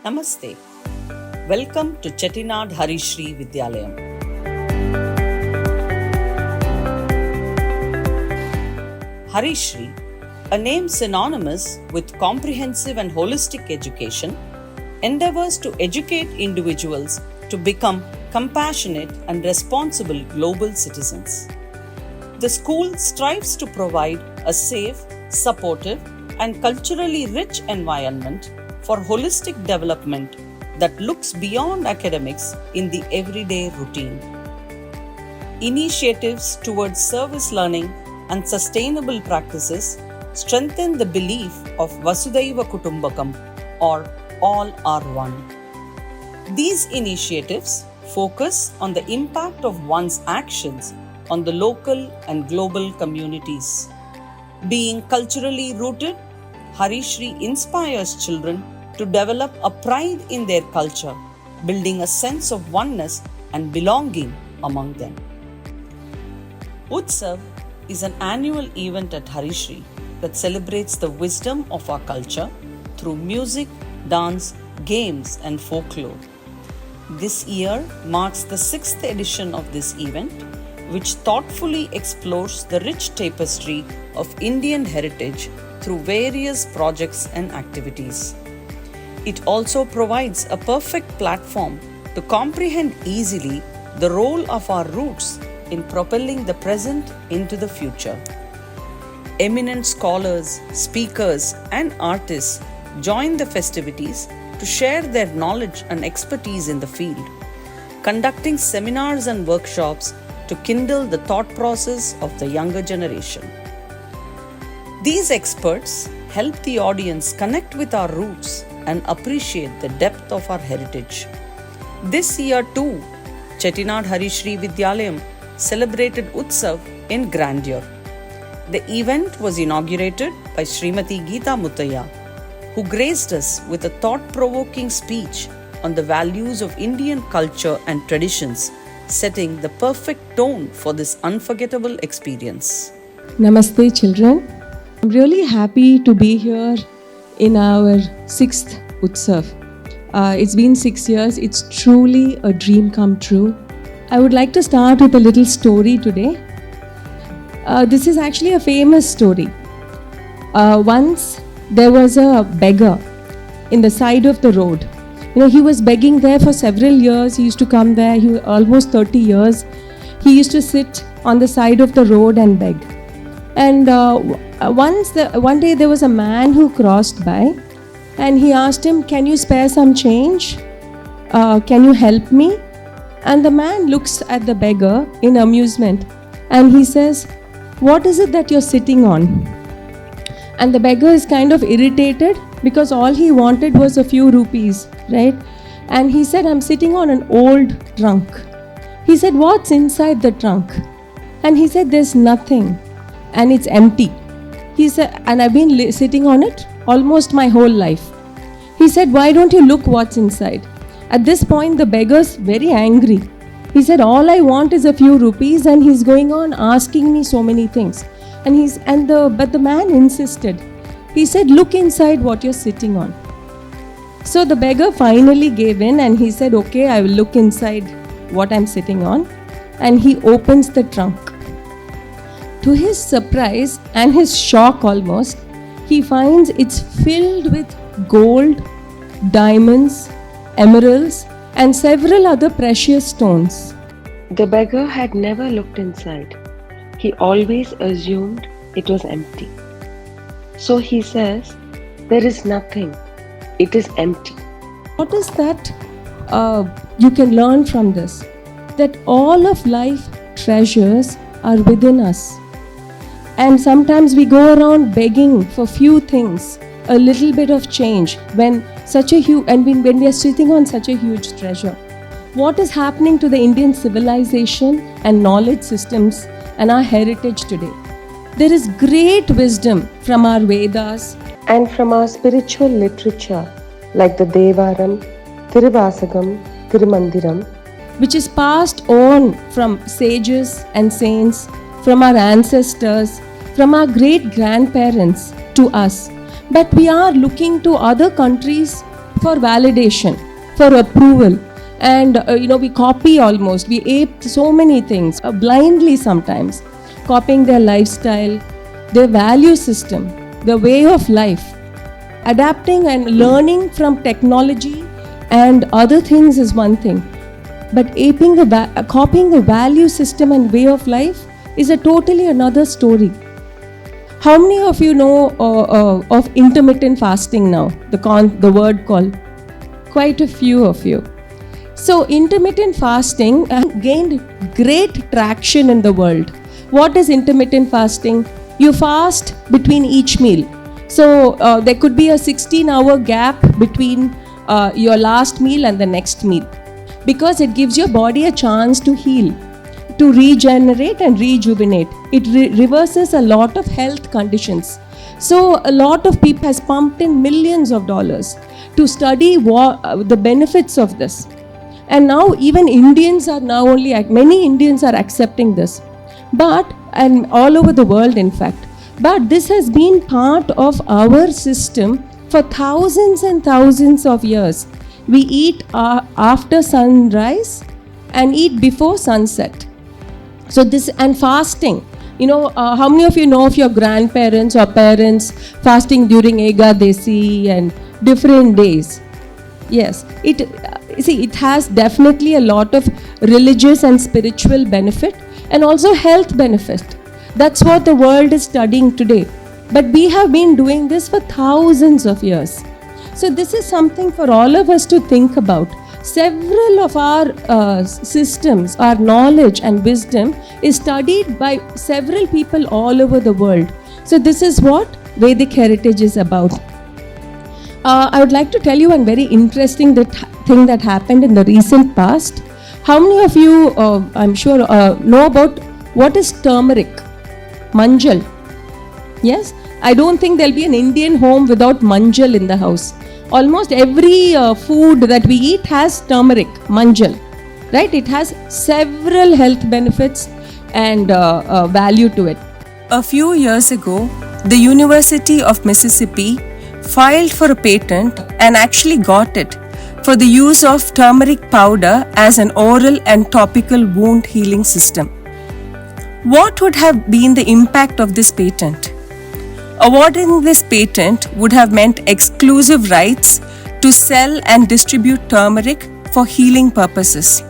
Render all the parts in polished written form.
Namaste. Welcome to Chettinad Shree Vidyalayam. Shree, a name synonymous with comprehensive and holistic education, endeavors to educate individuals to become compassionate and responsible global citizens. The school strives to provide a safe, supportive, and culturally rich environment for holistic development that looks beyond academics in the everyday routine. Initiatives towards service learning and sustainable practices strengthen the belief of Vasudhaiva Kutumbakam, or all are one. These initiatives focus on the impact of one's actions on the local and global communities. Being culturally rooted, Shree inspires children to develop a pride in their culture, building a sense of oneness and belonging among them. Utsav is an annual event at Shree that celebrates the wisdom of our culture through music, dance, games, and folklore. This year marks the 6th edition of this event, which thoughtfully explores the rich tapestry of Indian heritage through various projects and activities. It also provides a perfect platform to comprehend easily the role of our roots in propelling the present into the future. Eminent scholars, speakers, and artists join the festivities to share their knowledge and expertise in the field, conducting seminars and workshops to kindle the thought process of the younger generation. These experts help the audience connect with our roots and appreciate the depth of our heritage. This year too, Chettinad Shree Vidyalayam celebrated Utsav in grandeur. The event was inaugurated by Srimati Geetha Muthiah, who graced us with a thought-provoking speech on the values of Indian culture and traditions, setting the perfect tone for this unforgettable experience. Namaste, children. I'm really happy to be here in our 6th Utsav. It's been 6 years. It's truly a dream come true. I would like to start with a little story today. This is actually a famous story. Once there was a beggar in the side of the road. He was begging there for several years. He used to come there. He was almost 30 years. He used to sit on the side of the road and beg. And one day there was a man who crossed by, and he asked him, "Can you spare some change? Can you help me?" And the man looks at the beggar in amusement, and he says, "What is it that you're sitting on?" And the beggar is kind of irritated because all he wanted was a few rupees, right? And he said, "I'm sitting on an old trunk." He said, "What's inside the trunk?" And he said, "There's nothing, and it's empty." He said, "And I've been sitting on it almost my whole life." He said, "Why don't you look what's inside?" At this point, the beggar's very angry. He said, "All I want is a few rupees," and he's going on asking me so many things. But the man insisted. He said, "Look inside what you're sitting on." So the beggar finally gave in, and he said, "Okay, I will look inside what I'm sitting on." And he opens the trunk. To his surprise and his shock almost, he finds it's filled with gold, diamonds, emeralds, and several other precious stones. The beggar had never looked inside. He always assumed it was empty. So he says, "There is nothing. It is empty." What is that you can learn from this? That all of life treasures are within us. And sometimes we go around begging for few things, a little bit of change, when we are sitting on such a huge treasure. What is happening to the Indian civilization and knowledge systems and our heritage today? There is great wisdom from our Vedas and from our spiritual literature like the Devaram, Tiruvasagam, Tirumandiram, which is passed on from sages and saints, from our ancestors, from our great grandparents to us. But we are looking to other countries for validation, for approval. And we copy almost, we ape so many things blindly sometimes, copying their lifestyle, their value system, their way of life. Adapting and learning from technology and other things is one thing, but copying the value system and way of life is a totally another story. How many of you know of intermittent fasting now, the word called? Quite a few of you. So intermittent fasting gained great traction in the world. What is intermittent fasting? You fast between each meal. So there could be a 16-hour gap between your last meal and the next meal, because it gives your body a chance to heal, to regenerate and rejuvenate. It reverses a lot of health conditions. So a lot of people has pumped in millions of dollars to study the benefits of this. And now even many Indians are accepting this. And all over the world in fact. But this has been part of our system for thousands and thousands of years. We eat after sunrise and eat before sunset. So this, and fasting. How many of you know of your grandparents or parents fasting during Ekadasi and different days? Yes, it has definitely a lot of religious and spiritual benefit and also health benefit. That's what the world is studying today. But we have been doing this for thousands of years. So this is something for all of us to think about. Several of our systems, our knowledge and wisdom is studied by several people all over the world. So this is what Vedic heritage is about. I would like to tell you one very interesting thing that happened in the recent past. How many of you, I'm sure, know about what is turmeric? Manjal. Yes? I don't think there'll be an Indian home without manjal in the house. Almost every food that we eat has turmeric, manjal. Right? It has several health benefits and value to it. A few years ago, the University of Mississippi filed for a patent and actually got it for the use of turmeric powder as an oral and topical wound healing system. What would have been the impact of this patent? Awarding this patent would have meant exclusive rights to sell and distribute turmeric for healing purposes.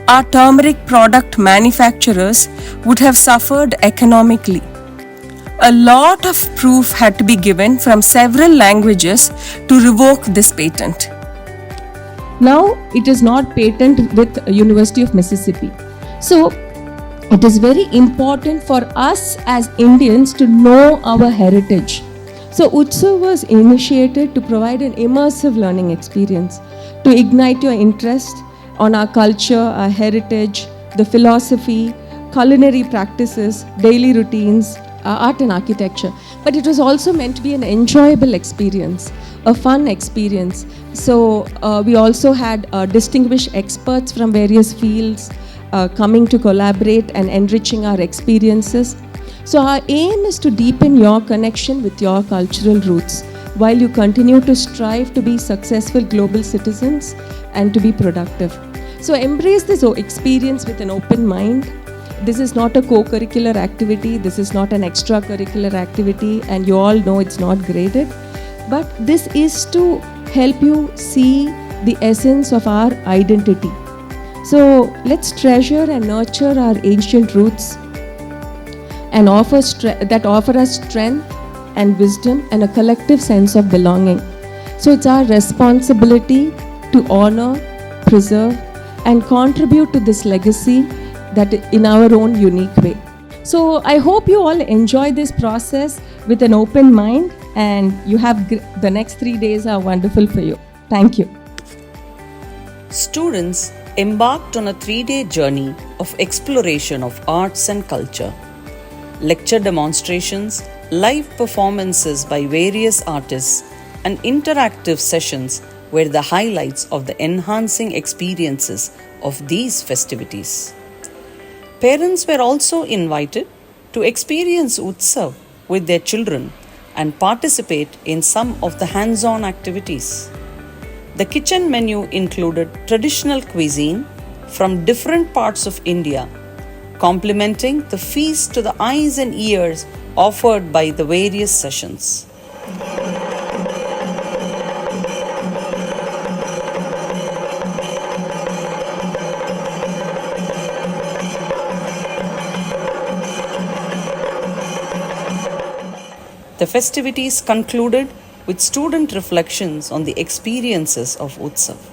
Our turmeric product manufacturers would have suffered economically. A lot of proof had to be given from several languages to revoke this patent. Now it is not patent with University of Mississippi. So it is very important for us as Indians to know our heritage. So Utsav was initiated to provide an immersive learning experience, to ignite your interest on our culture, our heritage, the philosophy, culinary practices, daily routines, art and architecture. But it was also meant to be an enjoyable experience, a fun experience. So we also had distinguished experts from various fields coming to collaborate and enriching our experiences. So our aim is to deepen your connection with your cultural roots while you continue to strive to be successful global citizens and to be productive. So embrace this experience with an open mind. This is not a co-curricular activity, this is not an extracurricular activity, and you all know it's not graded. But this is to help you see the essence of our identity. So let's treasure and nurture our ancient roots and offer us strength and wisdom and a collective sense of belonging. So it's our responsibility to honor, preserve, and contribute to this legacy that in our own unique way. So I hope you all enjoy this process with an open mind, and you have the next 3 days are wonderful for you. Thank you. Students embarked on a 3-day journey of exploration of arts and culture. Lecture demonstrations, live performances by various artists, and interactive sessions were the highlights of the enhancing experiences of these festivities. Parents were also invited to experience Utsav with their children and participate in some of the hands-on activities. The kitchen menu included traditional cuisine from different parts of India, complementing the feast to the eyes and ears offered by the various sessions. The festivities concluded with student reflections on the experiences of Utsav.